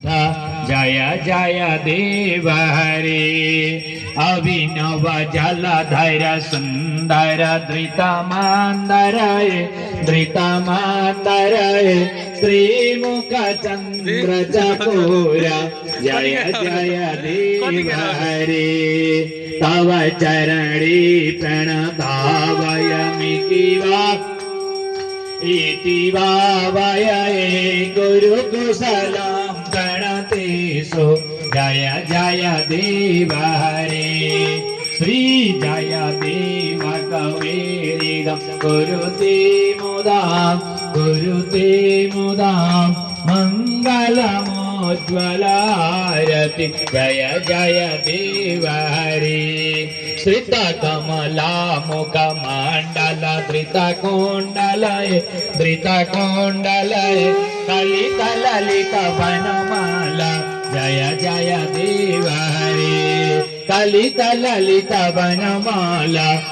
जय जय देव हरे अभिनव जलधर सुंदर धृतमांदर श्रीमुख चंद्र चकोर जय जय देव हरे तव चरणे प्रणतावयमितिवा इति वावय गुरु कुशलम गणतेषु जय जय देव हरे श्री जय देव कवेरिदं कुरुते मुदां मंगलमोज्ज्वलारति जय जय देव हरे श्रित कमला मुख मंडल धृत कोंडलय कलित ललित वनमाला जय जय देव हरे कलित ललित वनमाला।